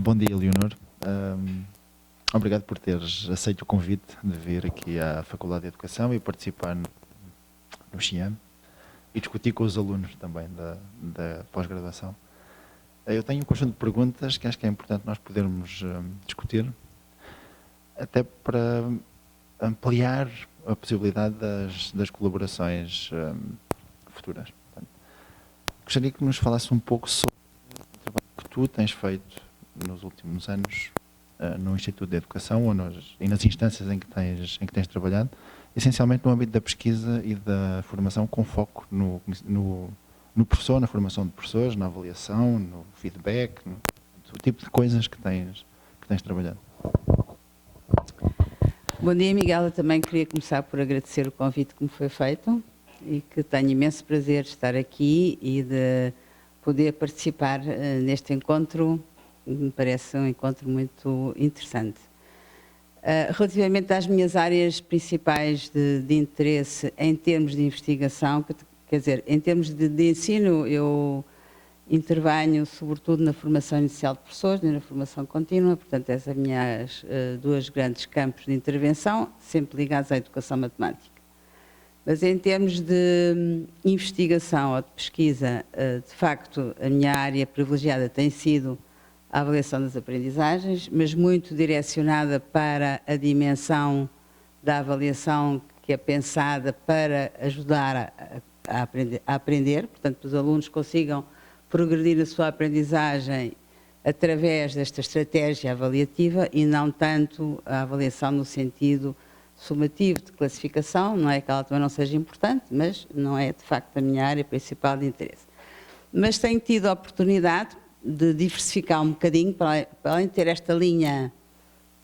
Bom dia, Leonor. Obrigado por teres aceito o convite de vir aqui à Faculdade de Educação e participar no XIAM e discutir com os alunos também da pós-graduação. Eu tenho um conjunto de perguntas que acho que é importante nós podermos discutir, até para ampliar a possibilidade das colaborações futuras. Portanto, gostaria que nos falasse um pouco sobre o trabalho que tu tens feito nos últimos anos no Instituto de Educação e nas instâncias em que tens trabalhado, essencialmente no âmbito da pesquisa e da formação com foco no professor, na formação de professores, na avaliação, no feedback, o tipo de coisas que tens trabalhado. Bom dia, Miguel. Eu também queria começar por agradecer o convite que me foi feito e que tenho imenso prazer de estar aqui e de poder participar neste encontro. Me parece um encontro muito interessante. Relativamente às minhas áreas principais de interesse em termos de investigação, quer dizer, em termos de ensino, eu intervenho sobretudo na formação inicial de professores e na formação contínua, portanto, essas são as minhas duas grandes campos de intervenção, sempre ligados à educação matemática. Mas em termos de investigação ou de pesquisa, de facto, a minha área privilegiada tem sido a avaliação das aprendizagens, mas muito direcionada para a dimensão da avaliação que é pensada para ajudar a aprender, portanto, que os alunos consigam progredir na sua aprendizagem através desta estratégia avaliativa e não tanto a avaliação no sentido sumativo de classificação, não é que ela também não seja importante, mas não é de facto a minha área principal de interesse. Mas tenho tido a oportunidade de diversificar um bocadinho, para além de ter esta linha,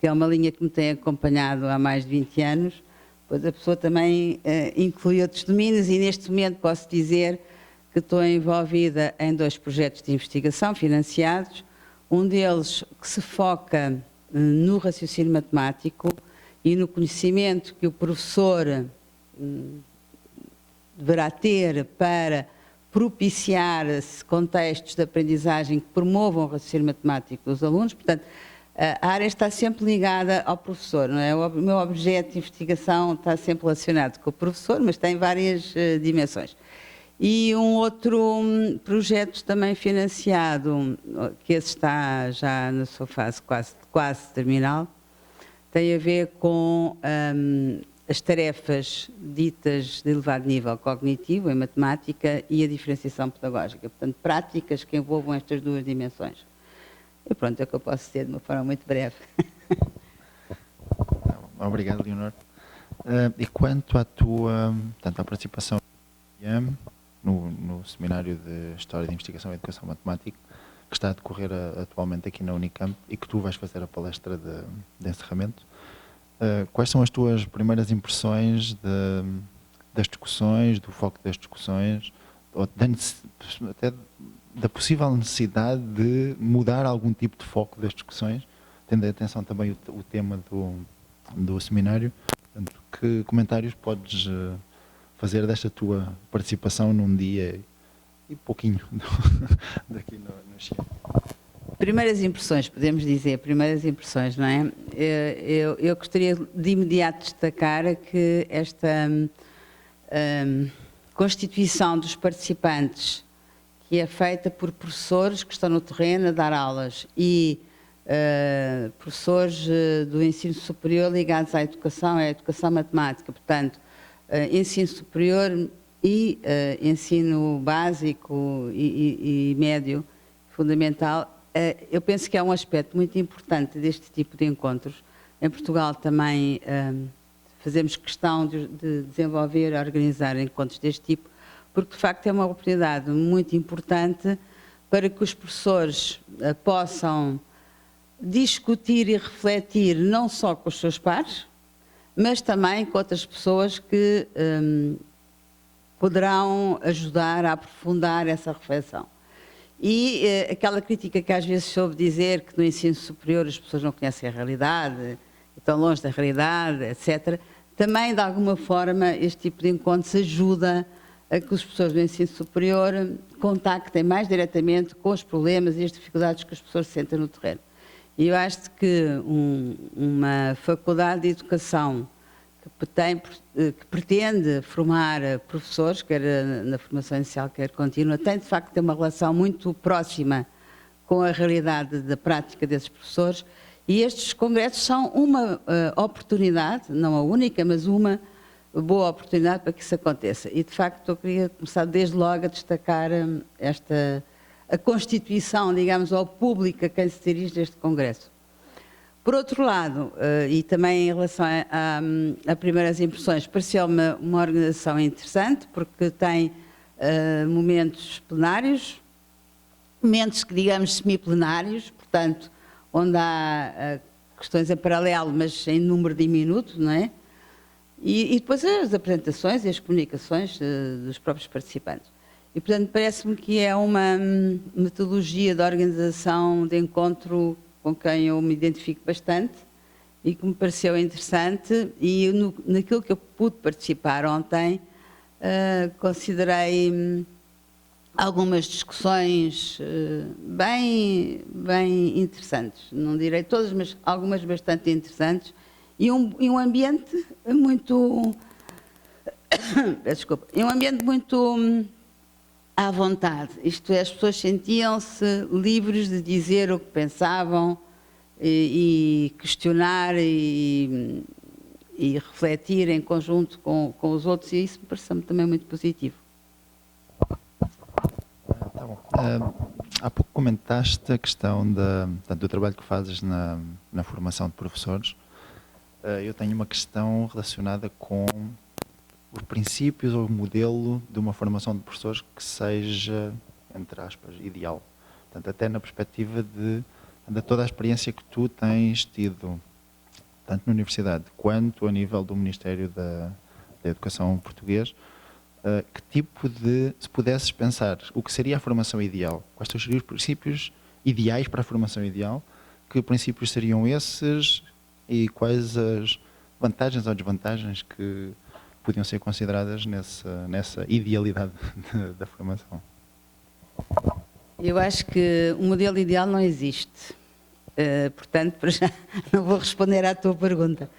que é uma linha que me tem acompanhado há mais de 20 anos, pois a pessoa também inclui outros domínios e neste momento posso dizer que estou envolvida em 2 projetos de investigação financiados, um deles que se foca no raciocínio matemático e no conhecimento que o professor deverá ter para propiciar contextos de aprendizagem que promovam o raciocínio matemático dos alunos. Portanto, a área está sempre ligada ao professor, não é? O meu objeto de investigação está sempre relacionado com o professor, mas tem várias dimensões. E um outro projeto também financiado, que esse está já na sua fase quase terminal, tem a ver com as tarefas ditas de elevado nível cognitivo em matemática e a diferenciação pedagógica. Portanto, práticas que envolvam estas 2 dimensões. E pronto, é o que eu posso dizer de uma forma muito breve. Obrigado, Leonor. E quanto à tua à participação no Seminário de História de Investigação e Educação Matemática, que está a decorrer atualmente aqui na Unicamp e que tu vais fazer a palestra de encerramento, quais são as tuas primeiras impressões das discussões, do foco das discussões, ou até da possível necessidade de mudar algum tipo de foco das discussões, tendo em atenção também o tema do seminário? Portanto, que comentários podes fazer desta tua participação num dia e pouquinho daqui no Chile? Primeiras impressões, podemos dizer, primeiras impressões, não é? Eu gostaria de imediato destacar que esta constituição dos participantes, que é feita por professores que estão no terreno a dar aulas e professores do ensino superior ligados à educação matemática, portanto, ensino superior e ensino básico e médio, fundamental. Eu penso que é um aspecto muito importante deste tipo de encontros. Em Portugal também fazemos questão de desenvolver e organizar encontros deste tipo, porque de facto é uma oportunidade muito importante para que os professores possam discutir e refletir não só com os seus pares, mas também com outras pessoas que poderão ajudar a aprofundar essa reflexão. E aquela crítica que às vezes soube dizer que no ensino superior as pessoas não conhecem a realidade, estão longe da realidade, etc. Também, de alguma forma, este tipo de encontros ajuda a que os professores do ensino superior contactem mais diretamente com os problemas e as dificuldades que os professores sentem no terreno. E eu acho que uma faculdade de educação que pretende formar professores, quer na formação inicial, quer contínua, tem de facto ter uma relação muito próxima com a realidade da prática desses professores, e estes congressos são uma oportunidade, não a única, mas uma boa oportunidade para que isso aconteça. E de facto eu queria começar desde logo a destacar a constituição, digamos, ao público a quem se dirige este congresso. Por outro lado, e também em relação a primeiras impressões, pareceu-me uma organização interessante, porque tem momentos plenários, momentos que digamos semiplenários, portanto, onde há questões em paralelo, mas em número diminuto, não é? E depois as apresentações e as comunicações dos próprios participantes. E, portanto, parece-me que é uma metodologia de organização de encontro com quem eu me identifico bastante e que me pareceu interessante, e naquilo que eu pude participar ontem, considerei algumas discussões bem interessantes, não direi todas, mas algumas bastante interessantes, e um ambiente muito desculpa, um ambiente muito à vontade, isto é, as pessoas sentiam-se livres de dizer o que pensavam e questionar e refletir em conjunto com os outros, e isso me pareceu-me também muito positivo. Tá bom. Há pouco comentaste a questão do trabalho que fazes na formação de professores. Eu tenho uma questão relacionada com os princípios ou o modelo de uma formação de professores que seja, entre aspas, ideal. Portanto, até na perspectiva de toda a experiência que tu tens tido, tanto na universidade quanto a nível do Ministério da Educação português, que tipo de, se pudesses pensar o que seria a formação ideal, quais seriam os princípios ideais para a formação ideal, que princípios seriam esses e quais as vantagens ou desvantagens que podiam ser consideradas nessa idealidade da formação? Eu acho que o modelo ideal não existe. Portanto, para já não vou responder à tua pergunta.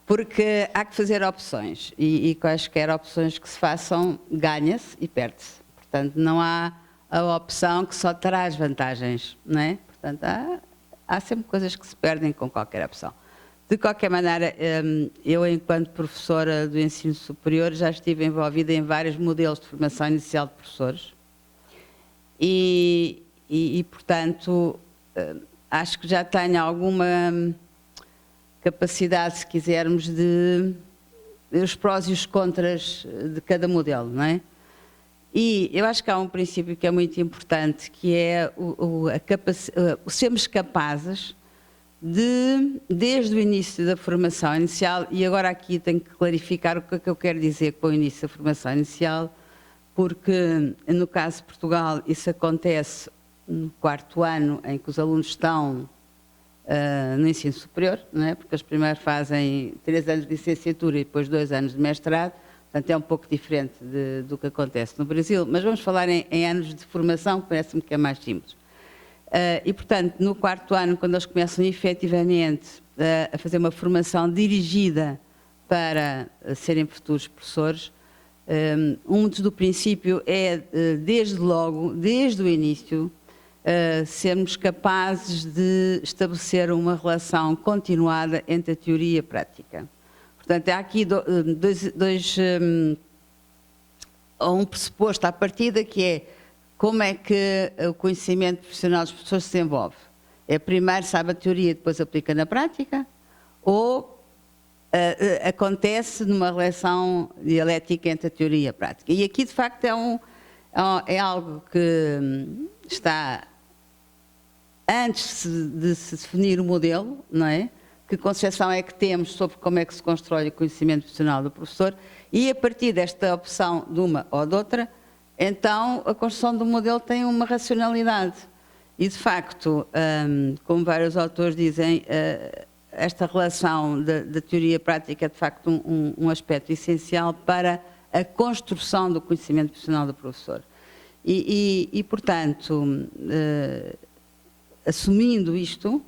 Porque há que fazer opções. E quaisquer opções que se façam, ganha-se e perde-se. Portanto, não há a opção que só traz vantagens, não é? Portanto, há sempre coisas que se perdem com qualquer opção. De qualquer maneira, eu, enquanto professora do ensino superior, já estive envolvida em vários modelos de formação inicial de professores e portanto, acho que já tenho alguma capacidade, se quisermos, de os prós e os contras de cada modelo, não é? E eu acho que há um princípio que é muito importante, que é o sermos capazes de, desde o início da formação inicial, e agora aqui tenho que clarificar o que é que eu quero dizer com o início da formação inicial, porque no caso de Portugal isso acontece no 4º ano em que os alunos estão no ensino superior, não é? Porque eles primeiro fazem 3 anos de licenciatura e depois 2 anos de mestrado, portanto é um pouco diferente do que acontece no Brasil, mas vamos falar em anos de formação, parece-me que é mais simples. E, portanto, no 4º ano, quando eles começam efetivamente a fazer uma formação dirigida para serem futuros professores, um do princípio é, desde logo, desde o início, sermos capazes de estabelecer uma relação continuada entre a teoria e a prática. Portanto, há aqui um pressuposto à partida, que é como é que o conhecimento profissional dos professores se desenvolve. É primeiro sabe a teoria e depois aplica na prática, ou acontece numa relação dialética entre a teoria e a prática. E aqui, de facto, é algo que está antes de se definir o modelo, não é? Que concepção é que temos sobre como é que se constrói o conhecimento profissional do professor, e a partir desta opção de uma ou de outra, então a construção do modelo tem uma racionalidade. E, de facto, como vários autores dizem, esta relação da teoria prática é, de facto, um aspecto essencial para a construção do conhecimento profissional do professor. Portanto, assumindo isto,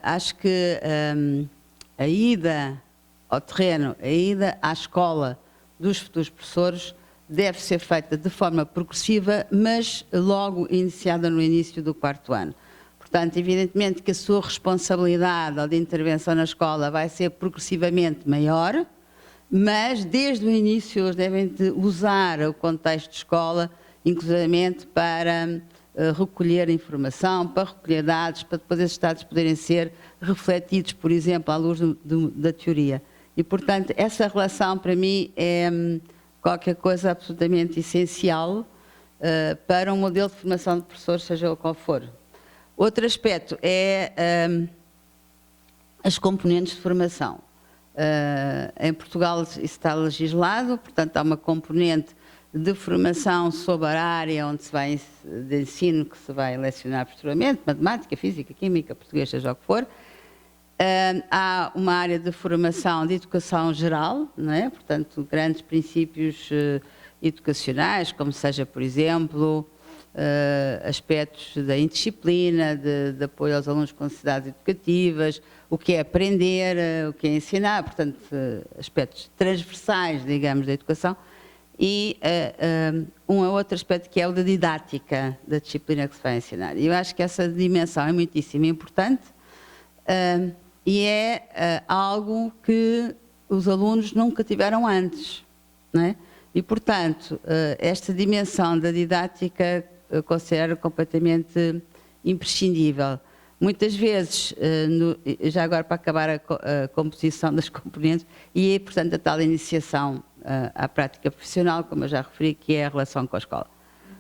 acho que a ida ao terreno, a ida à escola dos futuros professores deve ser feita de forma progressiva, mas logo iniciada no início do 4º ano. Portanto, evidentemente que a sua responsabilidade ou de intervenção na escola vai ser progressivamente maior, mas desde o início eles devem de usar o contexto de escola, inclusivamente para recolher informação, para recolher dados, para depois esses dados poderem ser refletidos, por exemplo, à luz da teoria. E, portanto, essa relação para mim é qualquer coisa absolutamente essencial para um modelo de formação de professores, seja o qual for. Outro aspecto é as componentes de formação. Em Portugal isso está legislado, portanto há uma componente de formação sobre a área onde se vai de ensino que se vai lecionar posteriormente, matemática, física, química, português, seja o que for. Há uma área de formação de educação geral, não é? Portanto, grandes princípios educacionais, como seja, por exemplo, aspectos da indisciplina, de apoio aos alunos com necessidades educativas, o que é aprender, o que é ensinar, portanto, aspectos transversais, digamos, da educação, e um outro aspecto que é o da didática, da disciplina que se vai ensinar. E eu acho que essa dimensão é muitíssimo importante e é algo que os alunos nunca tiveram antes, não é? E, portanto, esta dimensão da didática eu considero completamente imprescindível. Muitas vezes, já agora para acabar a composição das componentes, e portanto a tal iniciação à prática profissional, como eu já referi, que é a relação com a escola.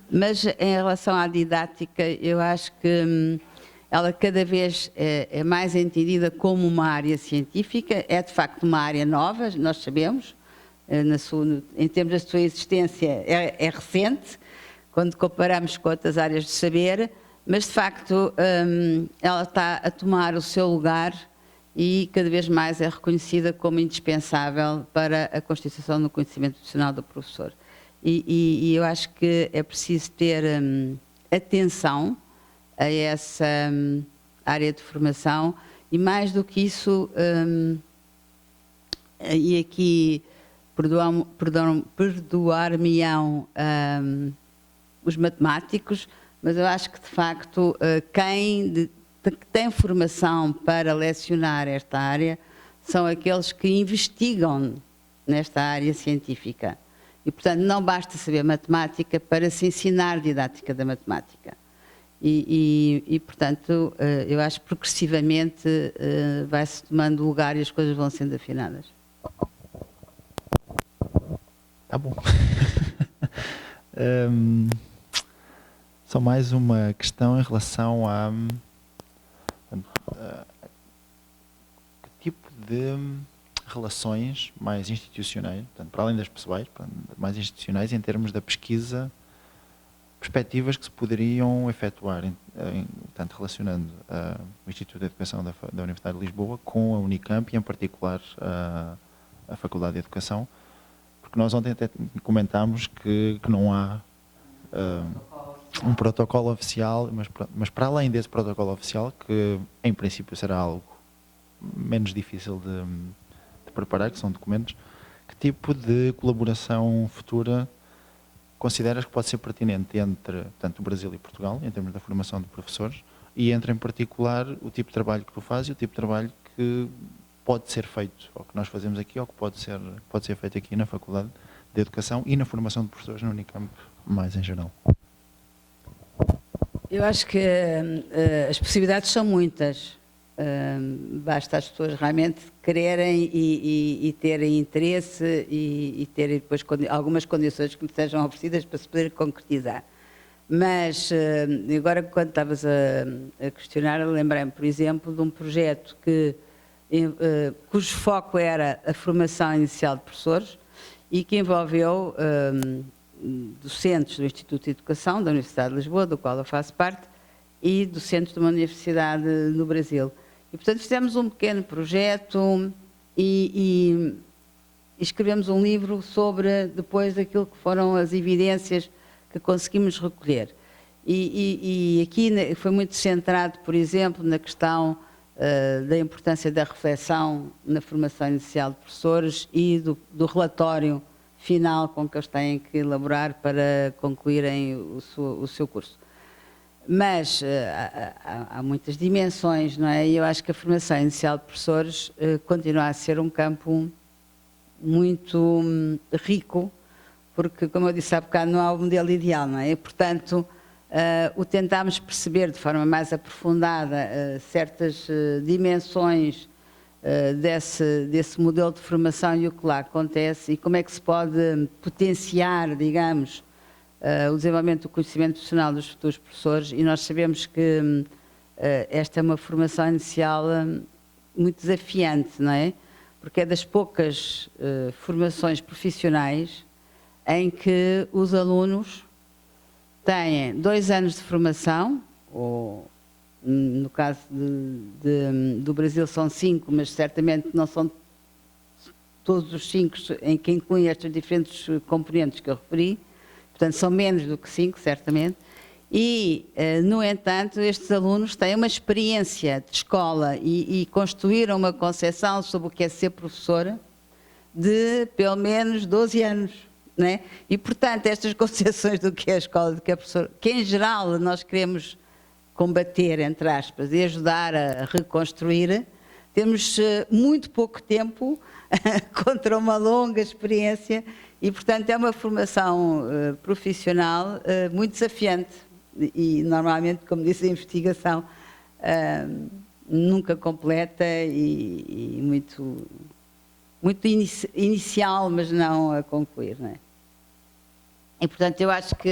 Mas em relação à didática, eu acho que ela cada vez é mais entendida como uma área científica, é de facto uma área nova, nós sabemos, em termos da sua existência é recente, quando comparamos com outras áreas de saber, mas de facto ela está a tomar o seu lugar e cada vez mais é reconhecida como indispensável para a constituição do conhecimento profissional do professor. E eu acho que é preciso ter atenção a essa área de formação e mais do que isso, e aqui perdoar-me-ão os matemáticos, mas eu acho que, de facto, quem tem formação para lecionar esta área são aqueles que investigam nesta área científica. E, portanto, não basta saber matemática para se ensinar didática da matemática. Portanto, eu acho que progressivamente vai-se tomando lugar e as coisas vão sendo afinadas. Tá bom. Só mais uma questão em relação a que tipo de relações mais institucionais, portanto, para além das pessoais, mais institucionais em termos da pesquisa, perspectivas que se poderiam efetuar, portanto, relacionando o Instituto de Educação da Universidade de Lisboa com a Unicamp e, em particular, a Faculdade de Educação, porque nós ontem até comentámos que não há um protocolo oficial, mas para além desse protocolo oficial, que em princípio será algo menos difícil de preparar, que são documentos, que tipo de colaboração futura consideras que pode ser pertinente entre, tanto o Brasil e Portugal, em termos da formação de professores, e entre em particular o tipo de trabalho que tu fazes e o tipo de trabalho que pode ser feito, ou que nós fazemos aqui, ou que pode ser feito aqui na Faculdade de Educação e na formação de professores na Unicamp, mais em geral? Eu acho que as possibilidades são muitas. Basta as pessoas realmente quererem e terem interesse e terem depois algumas condições que me sejam oferecidas para se poder concretizar. Mas agora, quando estavas a questionar, lembrei-me, por exemplo, de um projeto cujo foco era a formação inicial de professores e que envolveu docentes do Instituto de Educação da Universidade de Lisboa, do qual eu faço parte, e docentes de uma universidade no Brasil. E, portanto, fizemos um pequeno projeto e escrevemos um livro sobre depois aquilo que foram as evidências que conseguimos recolher. E aqui foi muito centrado, por exemplo, na questão da importância da reflexão na formação inicial de professores e do relatório final com que eles têm que elaborar para concluírem o seu curso. Mas há muitas dimensões, não é? E eu acho que a formação inicial de professores continua a ser um campo muito rico, porque, como eu disse há bocado, não há o modelo ideal, não é? E, portanto, o tentarmos perceber de forma mais aprofundada certas dimensões desse modelo de formação e o que lá acontece e como é que se pode potenciar, digamos, o desenvolvimento do conhecimento profissional dos futuros professores, e nós sabemos que esta é uma formação inicial muito desafiante, não é? Porque é das poucas formações profissionais em que os alunos têm 2 anos de formação, ou no caso do Brasil são 5, mas certamente não são todos os 5 em que incluem estas diferentes componentes que eu referi, portanto são menos do que 5, certamente, e, no entanto, estes alunos têm uma experiência de escola e construíram uma concepção sobre o que é ser professora de pelo menos 12 anos. Não é? E, portanto, estas concepções do que é a escola, do que é professor, que em geral nós queremos combater, entre aspas, e ajudar a reconstruir, temos muito pouco tempo contra uma longa experiência e, portanto, é uma formação profissional muito desafiante e, normalmente, como disse, a investigação nunca completa e muito inicial, mas não a concluir, não é? E, portanto, eu acho que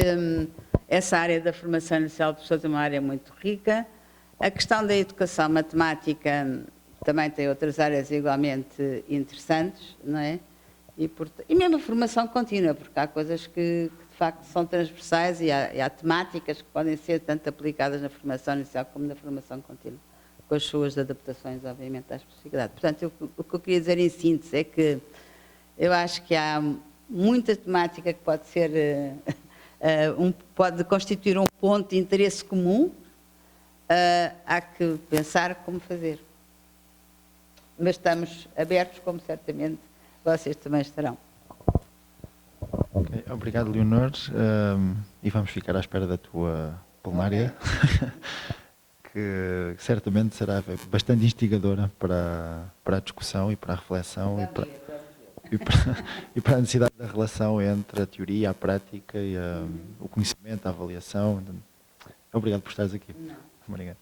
essa área da formação inicial de professores é uma área muito rica. A questão da educação matemática também tem outras áreas igualmente interessantes, não é? E mesmo a formação contínua, porque há coisas que de facto são transversais e há temáticas que podem ser tanto aplicadas na formação inicial como na formação contínua, com as suas adaptações, obviamente, à especificidade. Portanto, o que eu queria dizer em síntese é que eu acho que há muita temática que pode ser, pode constituir um ponto de interesse comum, há que pensar como fazer. Mas estamos abertos, como certamente vocês também estarão. Okay. Obrigado, Leonor, e vamos ficar à espera da tua plenária. Okay. Que certamente será bastante instigadora para a discussão e para a reflexão e para a necessidade da relação entre a teoria, a prática e o conhecimento, a avaliação. Obrigado por estares aqui. Obrigado.